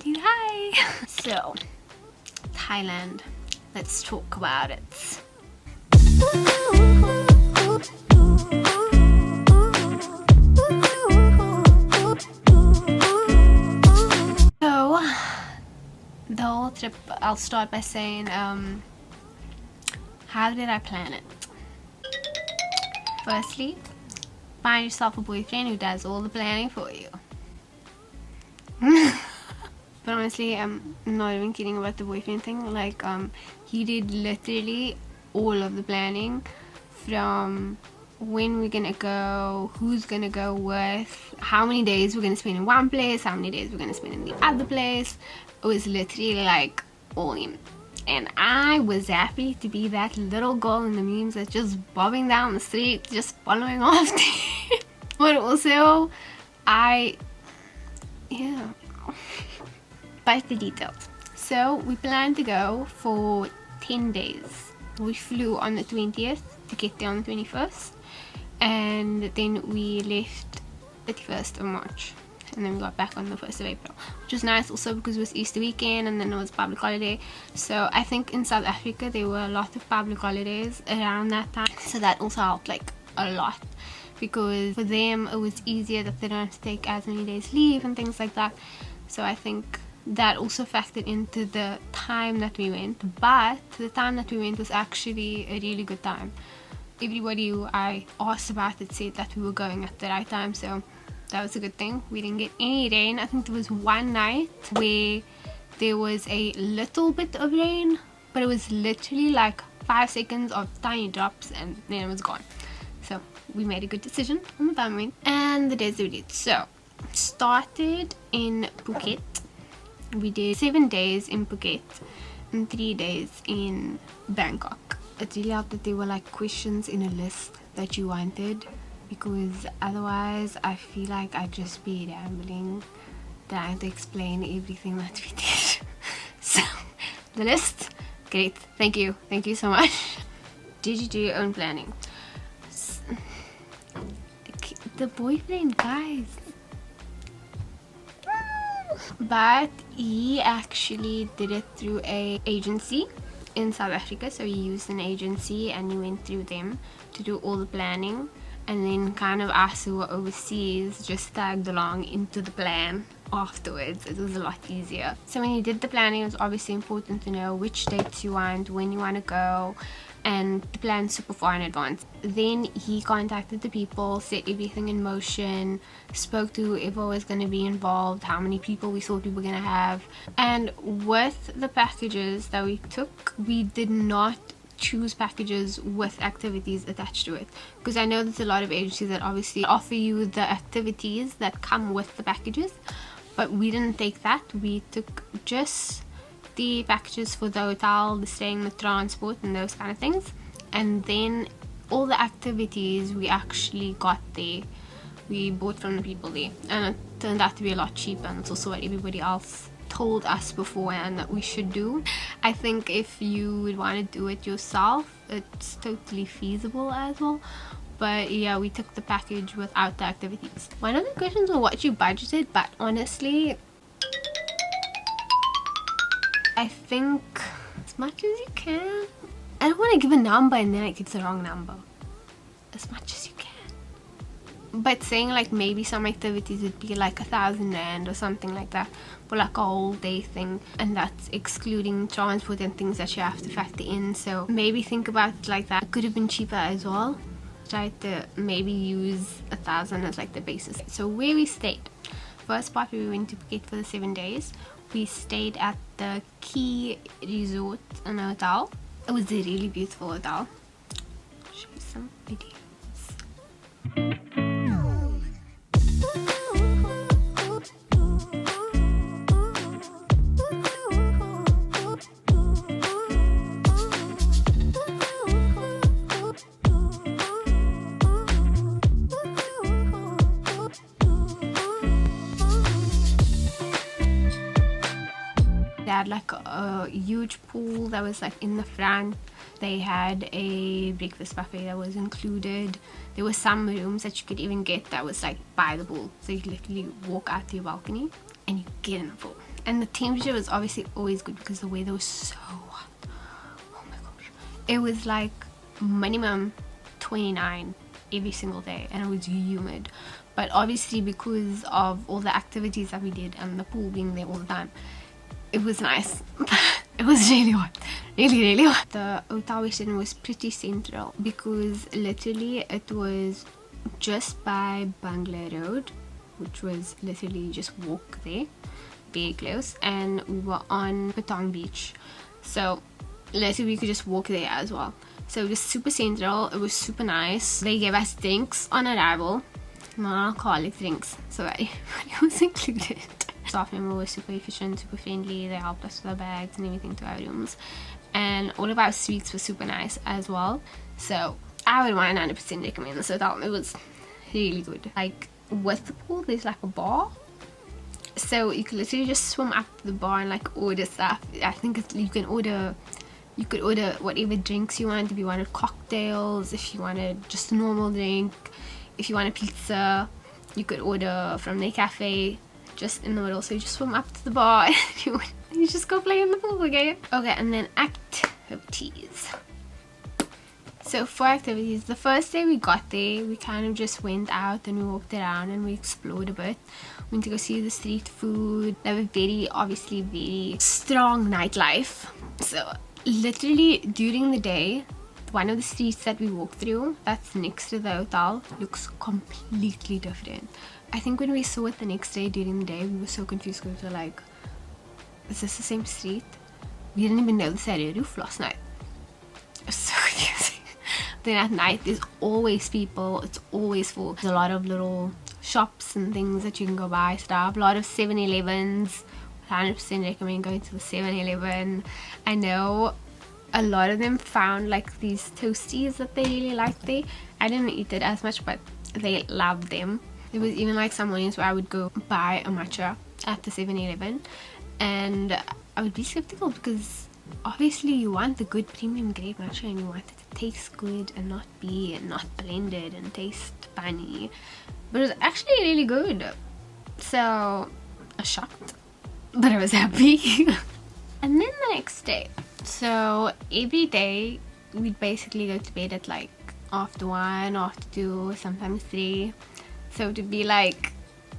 Salut, hi! So, Thailand. Let's talk about it. So, the whole trip, I'll start by saying, how did I plan it? Firstly, find yourself a boyfriend who does all the planning for you. But honestly, I'm not even kidding about the boyfriend thing. Like, he did literally all of the planning, from when we're gonna go, who's gonna go with, how many days we're gonna spend in one place, how many days we're gonna spend in the other place. It was literally like all him. And I was happy to be that little girl in the memes that's just bobbing down the street, just following after him. But also, But the details. So we planned to go for 10 days. We flew on the 20th to get there on the 21st, and then we left 31st of March, and then we got back on the 1st of April, which was nice also because it was Easter weekend and then it was public holiday. So I think in South Africa there were a lot of public holidays around that time, so that also helped like a lot, because for them it was easier that they don't have to take as many days leave and things like that. So I think that also factored into the time that we went, but the time that we went was actually a really good time. Everybody who I asked about it said that we were going at the right time, so that was a good thing. We didn't get any rain. I think there was one night where there was a little bit of rain, but it was literally like 5 seconds of tiny drops and then it was gone. So we made a good decision on the time we went and the days we did. So started in Phuket. We did 7 days in Phuket and 3 days in Bangkok. It really helped that there were like questions in a list that you wanted, because otherwise I feel like I'd just be rambling trying to explain everything that we did. So the list, great, thank you so much. Did you do your own planning? The boyfriend, guys. But he actually did it through a agency in South Africa. So he used an agency and he went through them to do all the planning, and then kind of us who were overseas just tagged along into the plan afterwards. It was a lot easier. So when you did the planning, it was obviously important to know which dates you want, when you want to go, and to plan super far in advance. Then he contacted the people, set everything in motion, spoke to whoever was going to be involved, how many people we thought we were going to have. And with the packages that we took, we did not choose packages with activities attached to it, because I know there's a lot of agencies that obviously offer you the activities that come with the packages, but we didn't take that. We took just the packages for the hotel, the staying, the transport and those kind of things, and then all the activities we actually got there, we bought from the people there, and it turned out to be a lot cheaper, and it's also what everybody else told us beforehand that we should do. I think if you would want to do it yourself, it's totally feasible as well. But yeah, we took the package without the activities. One of the questions was what you budgeted, but honestly I think as much as you can. I don't want to give a number and then I get the wrong number. As much as you can. But saying like maybe some activities would be like 1,000 rand or something like that for like a whole day thing, and that's excluding transport and things that you have to factor in. So maybe think about it like that. It could have been cheaper as well. Try to maybe use 1,000 as like the basis. So where we stayed, first part we went to Phuket for the 7 days. We stayed at the Kee Resort Hotel. It was a really beautiful hotel. I'll show you some videos. They had like a huge pool that was like in the front. They had a breakfast buffet that was included. There were some rooms that you could even get that was like by the pool, so you could literally walk out to your balcony and you get in the pool. and the temperature was obviously always good because the weather was so hot. Oh my gosh, it was like minimum 29 every single day, and it was humid. But obviously because of all the activities that we did and the pool being there all the time, it was nice. It was really hot, really hot. The hotel we stayed in was pretty central because literally it was just by Bangla Road, which was literally just walk there, very close, and we were on Patong Beach, so literally we could just walk there as well. So it was super central, it was super nice. They gave us drinks on arrival, non-alcoholic drinks, so it was included. Staff member was super efficient, super friendly. They helped us with our bags and everything to our rooms, and all of our suites were super nice as well. So I would 100% recommend this hotel. It was really good. Like with the pool there's like a bar, so you could literally just swim up to the bar and like order stuff. I think you could order whatever drinks you want. If you wanted cocktails, if you wanted just a normal drink, if you wanted pizza, you could order from their cafe just in the middle. So you just swim up to the bar and you just go play in the pool, okay? Okay, and then activities. So for activities, the first day we got there, we kind of just went out and we walked around and we explored a bit. We went to go see the street food. They have a very strong nightlife. So literally during the day, one of the streets that we walked through that's next to the hotel looks completely different. I think when we saw it the next day during the day, we were so confused because we were like, is this the same street? We didn't even know this had a roof last night. It was so confusing. Then at night there's always people, it's always full. There's a lot of little shops and things that you can go buy stuff. A lot of 7-Elevens. 100% recommend going to the 7-Eleven. I know a lot of them found like these toasties that they really liked there. I didn't eat it as much, but they loved them. There was even like some mornings where I would go buy a matcha at the 7-Eleven, and I would be skeptical because obviously you want the good premium grade matcha and you want it to taste good and not blended and taste funny, but it was actually really good. So I was shocked, but I was happy. And then the next day, so every day we'd basically go to bed at like after 1, after 2, sometimes 3. So to be like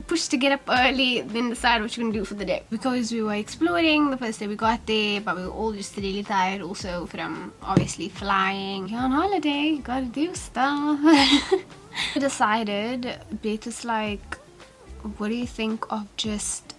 pushed to get up early, then decide what you're gonna do for the day. Because we were exploring the first day we got there, but we were all just really tired also from obviously flying. You're on holiday, you gotta do stuff. We decided, Beta's like, what do you think of just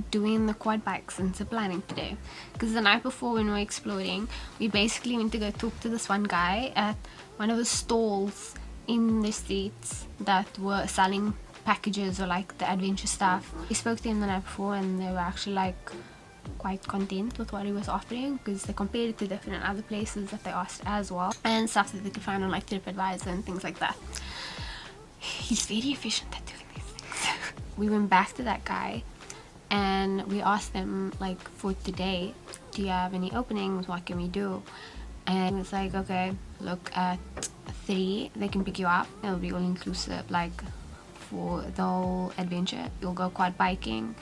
doing the quad bikes and ziplining today? Because the night before when we were exploring, we basically went to go talk to this one guy at one of the stalls in the streets that were selling packages or like the adventure stuff. We spoke to him the night before and they were actually like quite content with what he was offering because they compared it to different other places that they asked as well, and stuff that they could find on like TripAdvisor and things like that. He's very efficient at doing these things. We went back to that guy and we asked them like, for today, do you have any openings, what can we do? And he was like, okay, look, at 3 they can pick you up. It'll be all inclusive, like for the whole adventure. You'll go quad biking,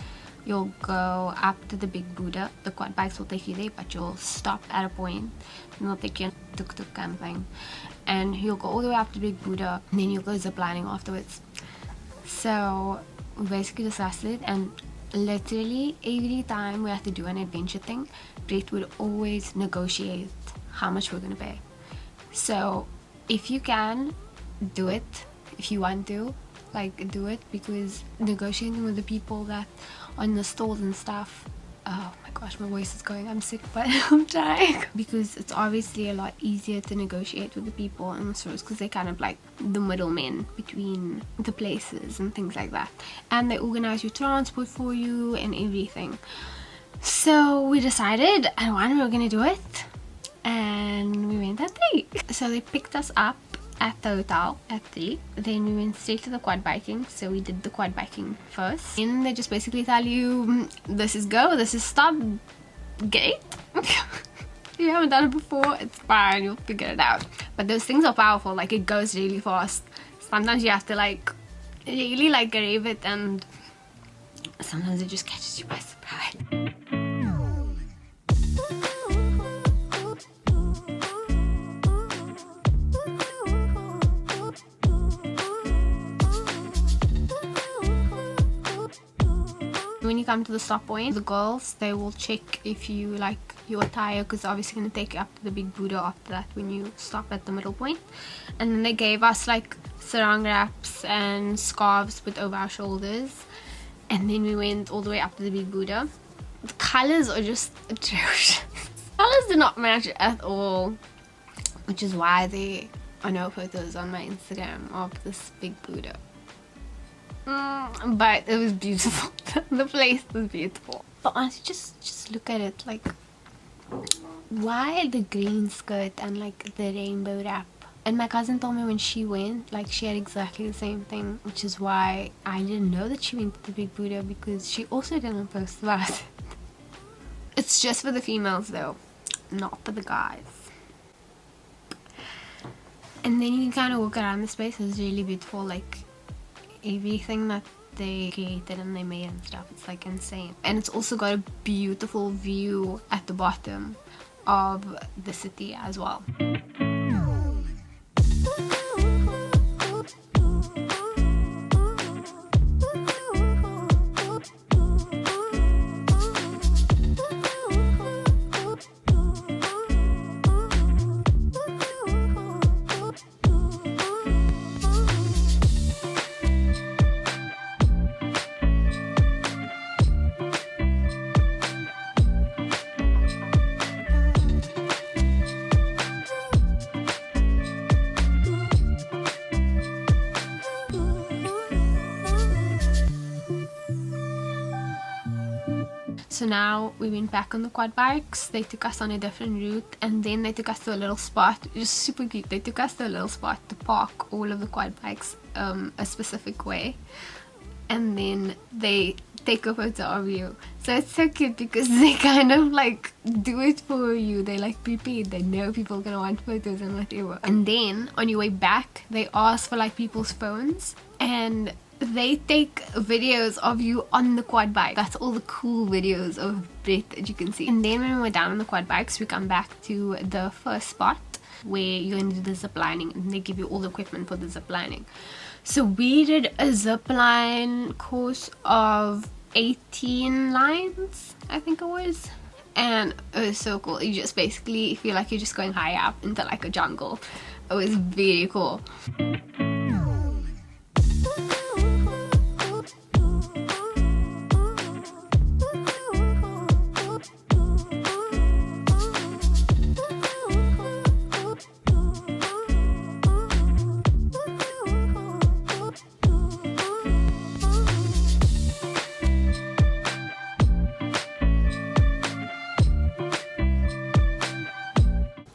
you'll go up to the big Buddha. The quad bikes will take you there, but you'll stop at a point and they'll take you tuk-tuk kind of thing, and you'll go all the way up to the big Buddha and then you'll go ziplining afterwards. So we basically discussed it, and literally every time we had to do an adventure thing, Brett would always negotiate how much we're gonna pay. So if you can do it, if you want to, like, do it, because negotiating with the people that on the stalls and stuff, oh my gosh, my voice is going, I'm sick, but I'm trying. Because it's obviously a lot easier to negotiate with the people in the stores because they're kind of like the middlemen between the places and things like that, and they organize your transport for you and everything. So we decided at 1 we were gonna do it, and we went at 3. So they picked us up at the hotel at 3. Then we went straight to the quad biking, so we did the quad biking first. Then they just basically tell you, this is go, this is stop, gate. If you haven't done it before, it's fine, you'll figure it out. But those things are powerful, like it goes really fast. Sometimes you have to like really like grab it, and sometimes it just catches you by surprise. When you come to the stop point, the girls, they will check if you like your attire, because they're obviously going to take you up to the big Buddha after that when you stop at the middle point. And then they gave us like sarong wraps and scarves put over our shoulders, and then we went all the way up to the big Buddha. The colors are just atrocious. Colors do not match at all, which is why there are no photos on my Instagram of this big Buddha. But it was beautiful. The place was beautiful. But honestly, just look at it. Like, why the green skirt and like the rainbow wrap? And my cousin told me when she went, like, she had exactly the same thing, which is why I didn't know that she went to the big Buddha, because she also didn't post about it. It's just for the females though, not for the guys. And then you can kind of walk around the space. It's really beautiful. Like, everything that they created and they made and stuff, it's like insane. And it's also got a beautiful view at the bottom of the city as well. So now we went back on the quad bikes. They took us on a different route, and then they took us to a little spot. It was super cute. They took us to a little spot to park all of the quad bikes a specific way, and then they take a photo of you. So it's so cute because they kind of like do it for you. They like prepared. They know people are gonna want photos and whatever. And then on your way back, they ask for like people's phones, and they take videos of you on the quad bike. That's all the cool videos of Brett that you can see. And then when we're down on the quad bikes, we come back to the first spot where you're going to do the zip lining, and they give you all the equipment for the zip lining. So we did a zip line course of 18 lines, I think it was, and it was so cool. You just basically feel like you're just going high up into like a jungle. It was very cool.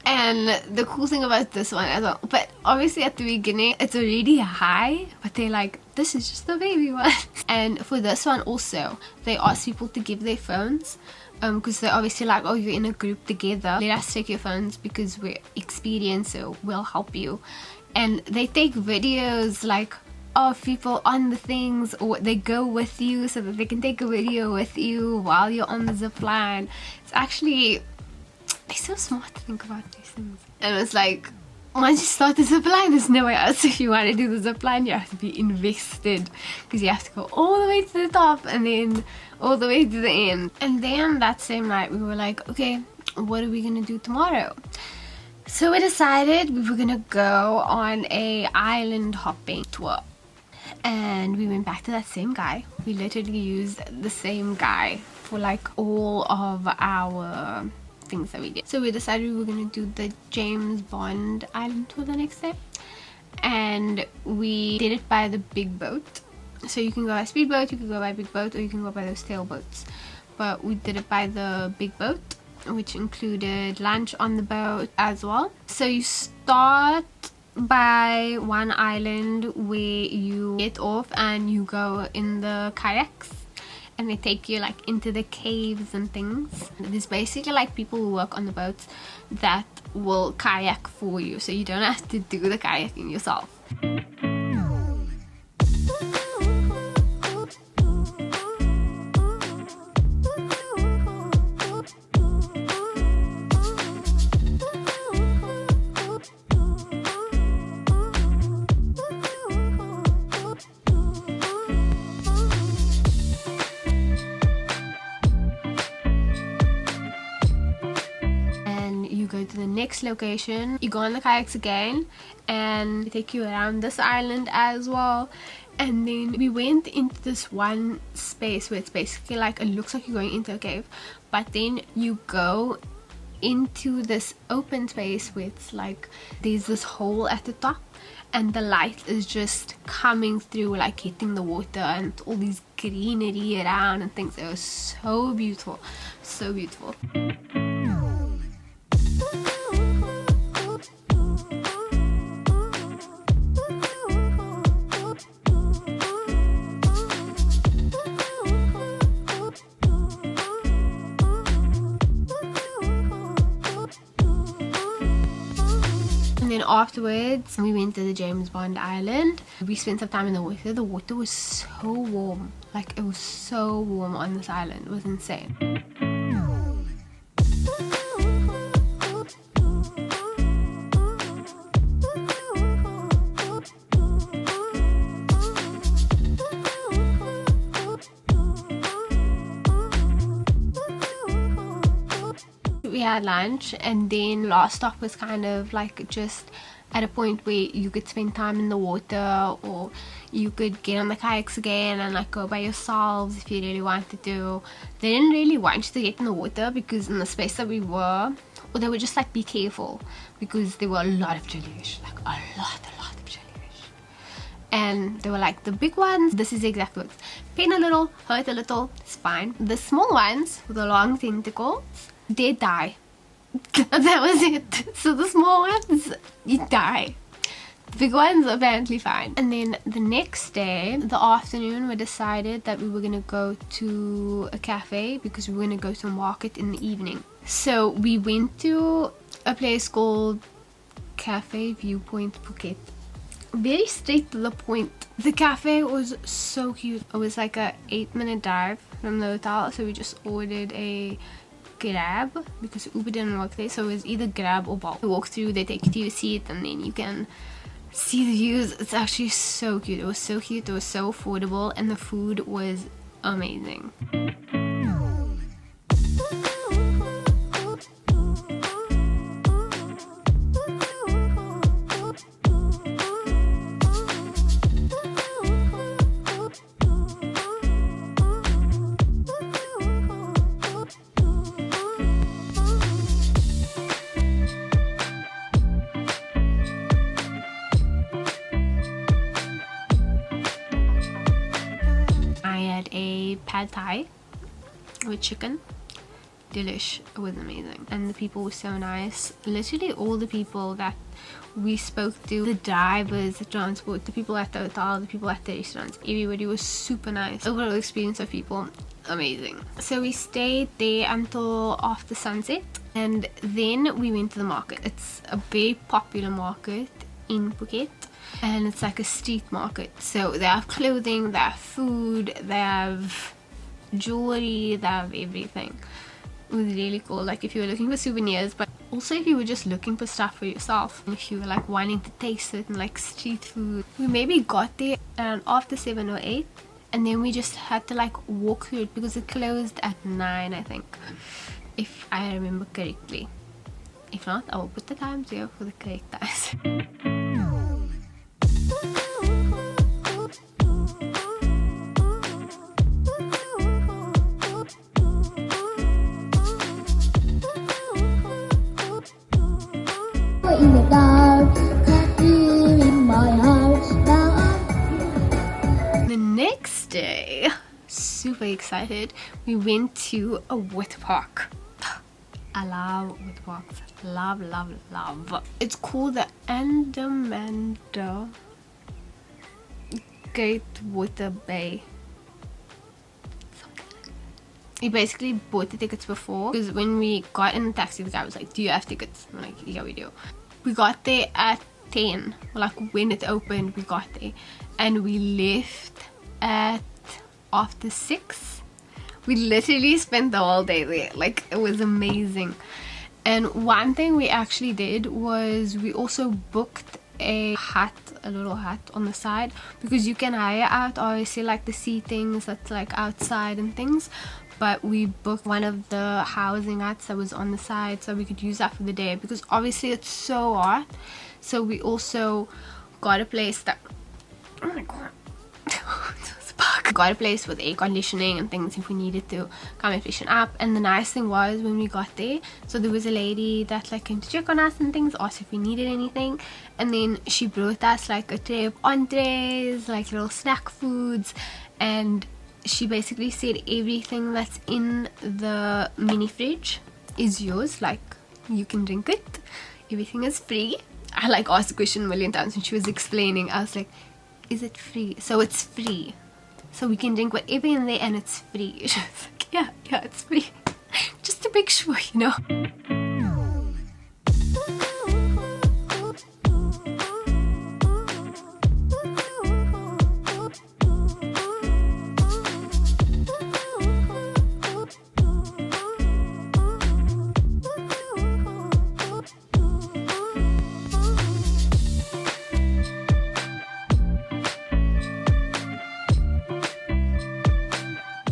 And the cool thing about this one as well, but obviously at the beginning it's already high, but they're like, this is just the baby one. And for this one also, they ask people to give their phones, because they're obviously like, oh, you're in a group together, let us take your phones because we're experienced, so we'll help you. And they take videos like of people on the things, or they go with you so that they can take a video with you while you're on the zip line. It's actually, they're so smart to think about these things. And it's like, once you start the zip line, there's nowhere else. If you want to do the zip line, you have to be invested, because you have to go all the way to the top and then all the way to the end. And then that same night we were like, okay, what are we gonna do tomorrow? So we decided we were gonna go on a island hopping tour, and we went back to that same guy. We literally used the same guy for like all of our things that we did. So we decided we were going to do the James Bond island tour the next day, and we did it by the big boat. So you can go by speedboat, you can go by big boat, or you can go by those sailboats, but we did it by the big boat, which included lunch on the boat as well. So you start by one island where you get off and you go in the kayaks, and they take you like into the caves and things. There's basically like people who work on the boats that will kayak for you, so you don't have to do the kayaking yourself. next location, you go on the kayaks again and they take you around this island as well. And then we went into this one space where it's basically like, it looks like you're going into a cave, but then you go into this open space where it's like there's this hole at the top and the light is just coming through, like hitting the water, and all these greenery around and things. It was so beautiful, so beautiful. Afterwards we went to the James Bond Island. We spent some time in the water. The water was so warm, like it was so warm on this island. It was insane. We had lunch, and then last stop was kind of like just at a point where you could spend time in the water, or you could get on the kayaks again and like go by yourselves if you really wanted to. They didn't really want you to get in the water because in the space that we were, or they would just like be careful because there were a lot of jellyfish, like a lot of jellyfish. And they were like the big ones, this is the exact words, pain a little, hurt a little, it's fine. The small ones with the long tentacles, they die. That was it. So the small ones, you die. The big ones are apparently fine. And then the next day, the afternoon, we decided that we were gonna go to a cafe because we were gonna go to a market in the evening. So we went to a place called Cafe Viewpoint Phuket. Very straight to the point. The cafe was so cute. It was like a 8-minute drive from the hotel, so we just ordered a Grab because Uber didn't work there, so it was either Grab or Bolt. You walk through, they take you to your seat, and then you can see the views. It's actually so cute. It was so cute, it was so affordable, and the food was amazing. Pad Thai with chicken, delish. It was amazing, and the people were so nice. Literally all the people that we spoke to, the drivers, the transport, the people at the hotel, the people at the restaurants, everybody was super nice. Overall experience of people, amazing. So we stayed there until after sunset, and then we went to the market. It's a very popular market in Phuket, and it's like a street market. So they have clothing, they have food, they have jewelry, they have everything. It was really cool, like if you were looking for souvenirs, but also if you were just looking for stuff for yourself, if you were like wanting to taste it and like street food. We maybe got there around after 7 or 8, and then we just had to like walk through it because it closed at 9, I think, if I remember correctly. If not, I will put the times here for the correct times. In the dark, in my heart. The next day, super excited, we went to a water park. I love water parks. Love, love, love. It's called the Andamanda Great Water Bay. We basically bought the tickets before, because when we got in the taxi, the guy was like, do you have tickets? I'm like, yeah, we do. We got there at 10, like when it opened, we got there, and we left at after 6. We literally spent the whole day there. Like, it was amazing. And one thing we actually did was we also booked a hut a little hut on the side, because you can hire out obviously like the seatings that's like outside and things, but we booked one of the housing huts that was on the side so we could use that for the day, because obviously it's so hot. So we also got a place that, oh my god, got a place with air conditioning and things if we needed to come and freshen up. And the nice thing was, when we got there, so there was a lady that like came to check on us and things, asked if we needed anything, and then she brought us like a tray of entrees, like little snack foods, and she basically said everything that's in the mini fridge is yours, like you can drink it, everything is free. I like asked the question a million times when she was explaining. I was like, is it free? So it's free, so we can drink whatever in there and it's free. She was like, yeah, it's free. Just to make sure, you know.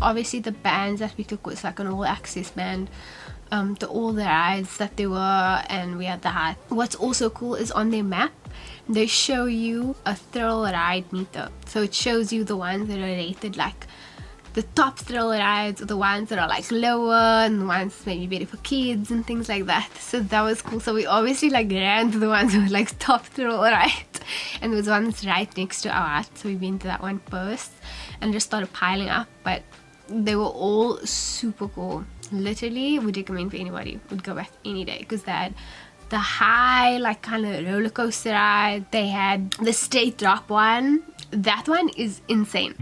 Obviously the bands that we took was like an all access band to all the rides that there were, and we had the hut. What's also cool is on their map they show you a thrill ride meter, so it shows you the ones that are rated like the top thrill rides, or the ones that are like lower, and the ones maybe better for kids and things like that. So that was cool. So we obviously like ran to the ones who were like top thrill ride, and there was ones right next to our hut, so we went to that one first and just started piling up. But they were all super cool. Literally would recommend for anybody, would go back any day, because they had the high like kind of roller coaster ride, they had the straight drop one, that one is insane.